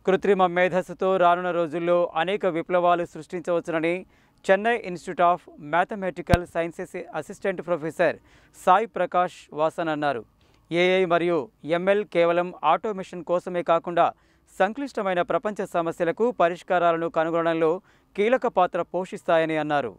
కృత్రిమ మేధస్సుతో రానున్న రోజుల్లో అనేక విప్లవాలు సృష్టించవచ్చునని Chennai institute of mathematical sciences assistant professor Sai Prakash Vasan అన్నారు. ఏఐ మరియు ఎంఎల్ కేవలం ఆటోమేషన్ కోసమే కాకుండా సంక్లిష్టమైన ప్రపంచ సమస్యలకు పరిష్కారాలను కనుగొనడంలో కీలక పాత్ర పోషిస్తాయని అన్నారు.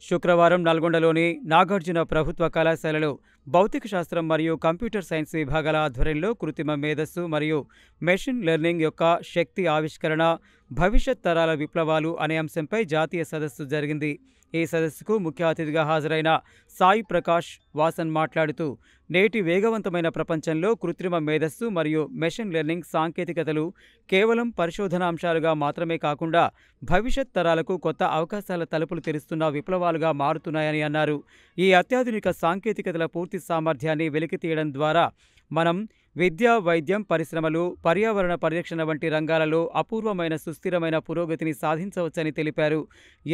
శుక్రవారం నల్గొండలోని నాగార్జున ప్రభుత్వ కళాశాలలో భౌతిక శాస్త్రం మరియు కంప్యూటర్ సైన్స్ విభాగాల ఆధ్వర్యంలో కృత్రిమ మేధస్సు మరియు మెషిన్ లెర్నింగ్ యొక్క శక్తి ఆవిష్కరణ, భవిష్యత్ తరాల విప్లవాలు అనే అంశంపై జాతీయ సదస్సు జరిగింది. ఈ సదస్సుకు ముఖ్య అతిథిగా హాజరైన సాయి ప్రకాష్ వాసన్ మాట్లాడుతూ, నేటి వేగవంతమైన ప్రపంచంలో కృత్రిమ మేధస్సు మరియు మెషిన్ లెర్నింగ్ సాంకేతికతలు కేవలం పరిశోధన అంశాలుగా మాత్రమే కాకుండా భవిష్యత్ తరాలకు కొత్త అవకాశాల తలుపులు తెరుస్తున్న విప్లవాలుగా మారుతున్నాయని అన్నారు. ఈ అత్యాధునిక సాంకేతికతల పూర్తి సామర్థ్యాన్ని వెలికితీయడం ద్వారా మనం విద్య, వైద్యం, పరిశ్రమలు, పర్యావరణ పరిరక్షణ వంటి రంగాలలో అపూర్వమైన సుస్థిరమైన పురోగతిని సాధించవచ్చని తెలిపారు.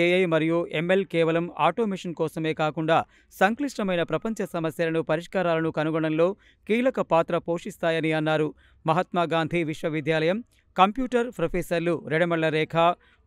ఏఐ మరియు ఎంఎల్ కేవలం ఆటోమేషన్ కోసమే కాకుండా సంక్లిష్టమైన ప్రపంచ సమస్యలను, పరిష్కారాలను కనుగొనడంలో కీలక పాత్ర పోషిస్తాయని అన్నారు. మహాత్మాగాంధీ విశ్వవిద్యాలయం కంప్యూటర్ ప్రొఫెసర్లు Redamalla Rekha,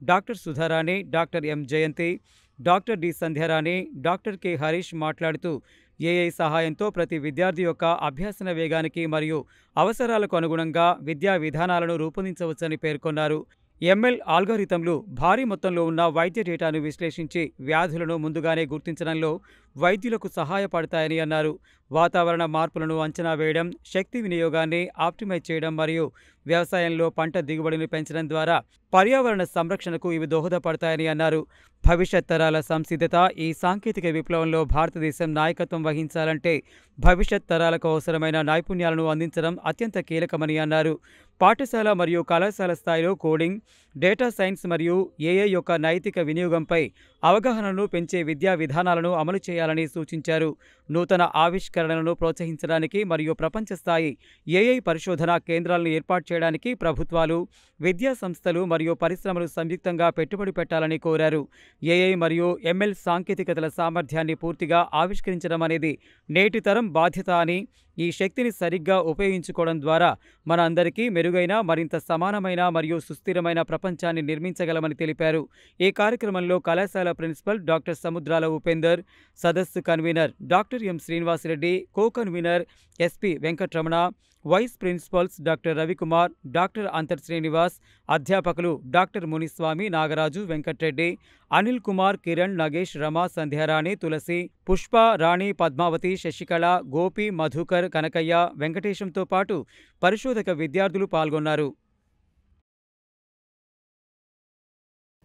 doctor Sudharani, doctor M Jayanthi, doctor D Sandhyarani, doctor K Harish మాట్లాడుతూ, ఏఐ సహాయంతో ప్రతి విద్యార్థి యొక్క అభ్యాసన వేగానికి మరియు అవసరాలకు అనుగుణంగా విద్యా విధానాలను రూపొందించవచ్చని పేర్కొన్నారు. ఎంఎల్ ఆల్గారిథంలు భారీ మొత్తంలో ఉన్న వైద్య డేటాను విశ్లేషించి వ్యాధులను ముందుగానే గుర్తించడంలో వైద్యులకు సహాయపడతాయని అన్నారు. వాతావరణ మార్పులను అంచనా వేయడం, శక్తి వినియోగాన్ని ఆప్టిమైజ్ చేయడం మరియు వ్యవసాయంలో పంట దిగుబడిని పెంచడం ద్వారా పర్యావరణ సంరక్షణకు ఇవి దోహదపడతాయని అన్నారు. భవిష్యత్ తరాల సంసిద్ధత ఈ సాంకేతిక విప్లవంలో భారతదేశం నాయకత్వం వహించాలంటే భవిష్యత్ తరాలకు అవసరమైన నైపుణ్యాలను అందించడం అత్యంత కీలకమని అన్నారు. పాఠశాల మరియు కళాశాల స్థాయిలో కోడింగ్, డేటా సైన్స్ మరియు ఏఐ యొక్క నైతిక వినియోగంపై అవగాహనను పెంచే విద్యా విధానాలను అమలు చేయాలని సూచించారు. నూతన ఆవిష్కరణలను ప్రోత్సహించడానికి మరియు ప్రపంచ స్థాయి ఏఐ పరిశోధన కేంద్రాలను ఏర్పాటు చేయడానికి ప్రభుత్వాలు, విద్యా సంస్థలు మరియు పరిశ్రమలు సంయుక్తంగా పెట్టుబడి పెట్టాలని కోరారు. ఏఐ మరియు ఎంఎల్ సాంకేతికతల సామర్థ్యాన్ని పూర్తిగా ఆవిష్కరించడం అనేది నేటి తరం బాధ్యత అని, ఈ శక్తిని సరిగ్గా ఉపయోగించుకోవడం ద్వారా మన అందరికీ మెరుగైన, మరింత సమానమైన మరియు సుస్థిరమైన ప్రపంచాన్ని నిర్మించగలమని తెలిపారు. ఈ కార్యక్రమంలో కళాశాల ప్రిన్సిపల్ డాక్టర్ సముద్రాల ఉపేందర్, సదస్సు convener doctor M Srinivasareddy, co convener SP Venkataramana, vice principals doctor Ravikumar, doctor Antar Srinivas, అధ్యాపకులు డాక్టర్ మునిస్వామి, నాగరాజు, వెంకట్రెడ్డి, అనిల్ కుమార్, కిరణ్, నగేష్, రమ, సంధ్యారాణి, తులసి, పుష్ప, రాణి, పద్మావతి, శశికళ, గోపి, మధుకర్, కనకయ్య, వెంకటేశంతో పాటు పరిశోధక విద్యార్థులు పాల్గొన్నారు.